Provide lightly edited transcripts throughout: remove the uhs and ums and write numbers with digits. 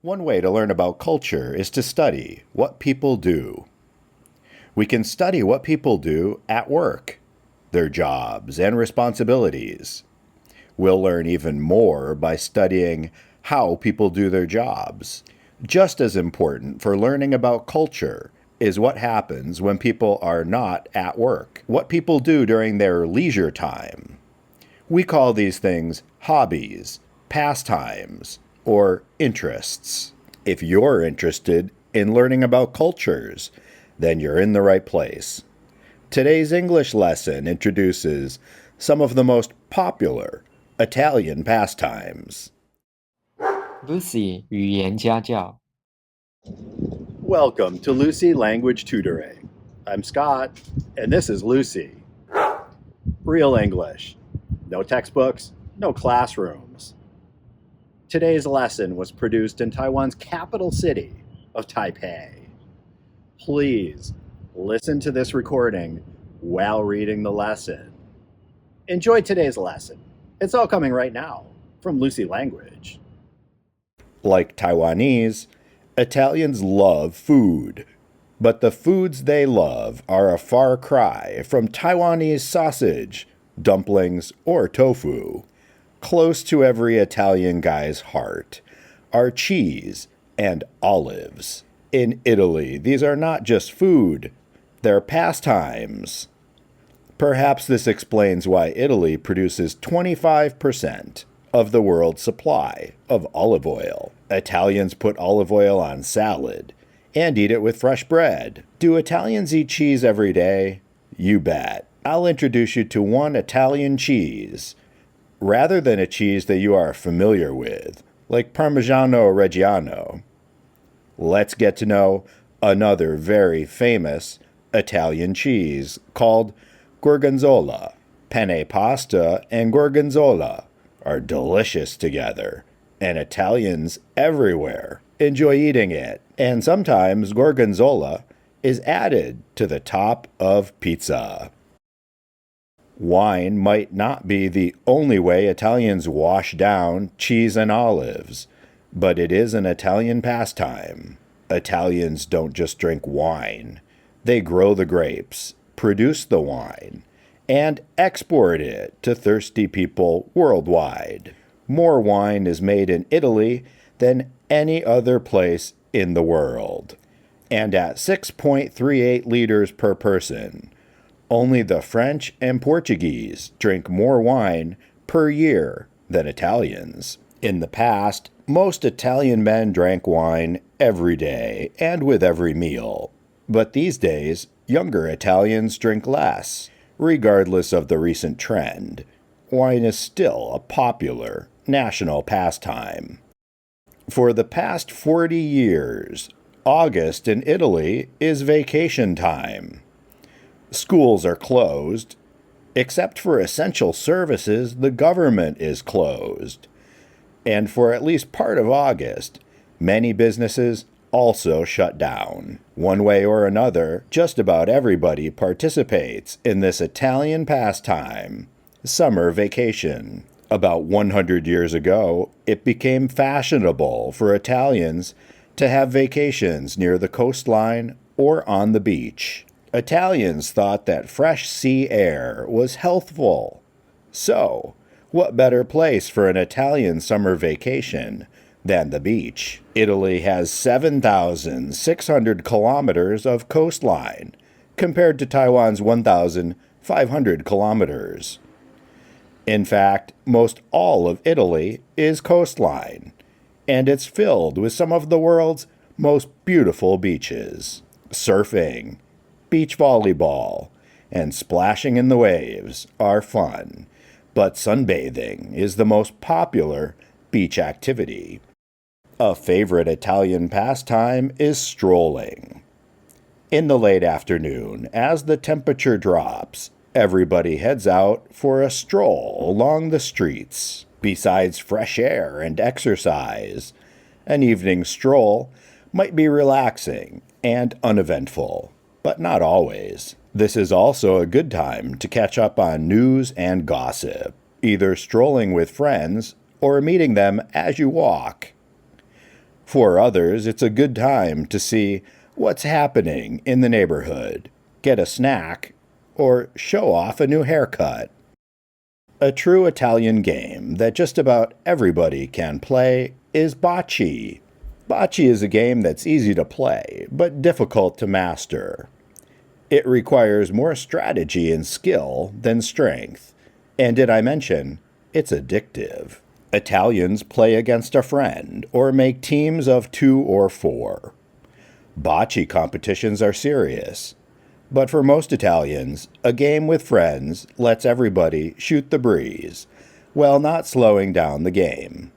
One way to learn about culture is to study what people do. We can study what people do at work, their jobs and responsibilities. We'll learn even more by studying how people do their jobs. Just as important for learning about culture is what happens when people are not at work, what people do during their leisure time. We call these things hobbies, pastimes, or interests. If you're interested in learning about cultures, then you're in the right place. Today's English lesson introduces some of the most popular Italian pastimes. Lucy 语言家教 Welcome to Lucy Language Tutoring. I'm Scott, and this is Lucy. Real English. No textbooks, no classrooms. Today's lesson was produced in Taiwan's capital city of Taipei. Please listen to this recording while reading the lesson. Enjoy today's lesson. It's all coming right now from Lucy Language. Like Taiwanese, Italians love food, but the foods they love are a far cry from Taiwanese sausage, dumplings, or tofu. Close to every Italian guy's heart are cheese and olives. In Italy, these are not just food, they're pastimes. Perhaps this explains why Italy produces 25% of the world's supply of olive oil. Italians put olive oil on salad and eat it with fresh bread. Do Italians eat cheese every day? You bet. I'll introduce you to one Italian cheese, rather than a cheese that you are familiar with, like Parmigiano Reggiano. Let's get to know another very famous Italian cheese called Gorgonzola. Penne pasta and Gorgonzola are delicious together, and Italians everywhere enjoy eating it. And sometimes Gorgonzola is added to the top of pizza. Wine might not be the only way Italians wash down cheese and olives, but it is an Italian pastime. Italians don't just drink wine. They grow the grapes, produce the wine, and export it to thirsty people worldwide. More wine is made in Italy than any other place in the world. And at 6.38 liters per person, only the French and Portuguese drink more wine per year than Italians. In the past, most Italian men drank wine every day and with every meal. But these days, younger Italians drink less. Regardless of the recent trend, wine is still a popular national pastime. For the past 40 years, August in Italy is vacation time. Schools are closed. Except for essential services, the government is closed. And for at least part of August, many businesses also shut down. One way or another, just about everybody participates in this Italian pastime, summer vacation. About 100 years ago, it became fashionable for Italians to have vacations near the coastline or on the beach. Italians thought that fresh sea air was healthful. So, what better place for an Italian summer vacation than the beach? Italy has 7,600 kilometers of coastline, compared to Taiwan's 1,500 kilometers. In fact, most all of Italy is coastline, and it's filled with some of the world's most beautiful beaches. Surfing, beach volleyball, and splashing in the waves are fun, but sunbathing is the most popular beach activity. A favorite Italian pastime is strolling. In the late afternoon, as the temperature drops, everybody heads out for a stroll along the streets. Besides fresh air and exercise, an evening stroll might be relaxing and uneventful, but not always. This is also a good time to catch up on news and gossip, either strolling with friends or meeting them as you walk. For others, it's a good time to see what's happening in the neighborhood, get a snack, or show off a new haircut. A true Italian game that just about everybody can play is bocce. Bocce is a game that's easy to play, but difficult to master. It requires more strategy and skill than strength. And did I mention, it's addictive. Italians play against a friend or make teams of 2 or 4. Bocce competitions are serious. But for most Italians, a game with friends lets everybody shoot the breeze, while not slowing down the game.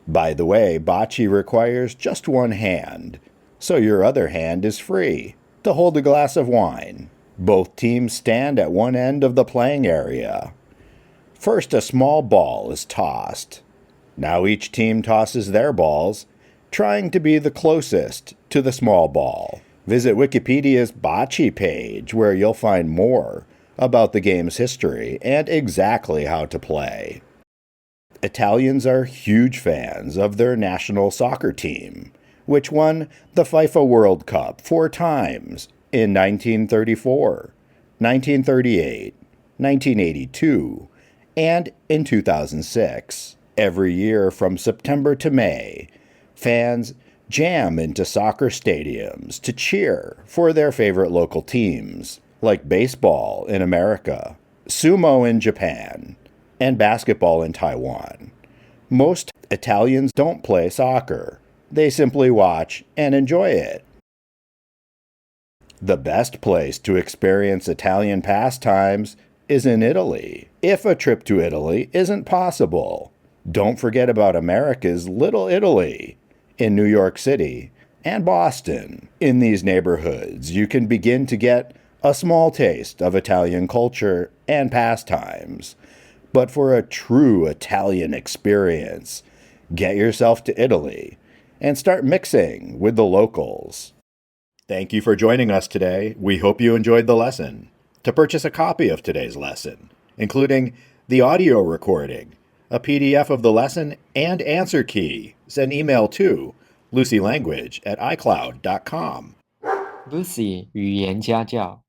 By the way, bocce requires just one hand, so your other hand is free to hold a glass of wine. Both teams stand at one end of the playing area. First, a small ball is tossed. Now each team tosses their balls, trying to be the closest to the small ball. Visit Wikipedia's bocce page, where you'll find more about the game's history and exactly how to play. Italians are huge fans of their national soccer team, which won the FIFA World Cup 4 times in 1934, 1938, 1982, and in 2006. Every year from September to May, fans jam into soccer stadiums to cheer for their favorite local teams, like baseball in America, sumo in Japan, and basketball in Taiwan. Most Italians don't play soccer. They simply watch and enjoy it. The best place to experience Italian pastimes is in Italy, if a trip to Italy isn't possible. Don't forget about America's Little Italy in New York City and Boston. In these neighborhoods, you can begin to get a small taste of Italian culture and pastimes. But for a true Italian experience, get yourself to Italy and start mixing with the locals. Thank you for joining us today. We hope you enjoyed the lesson. To purchase a copy of today's lesson, including the audio recording, a PDF of the lesson, and answer key, send email to lucylanguage@icloud.com. Lucy 语言家教。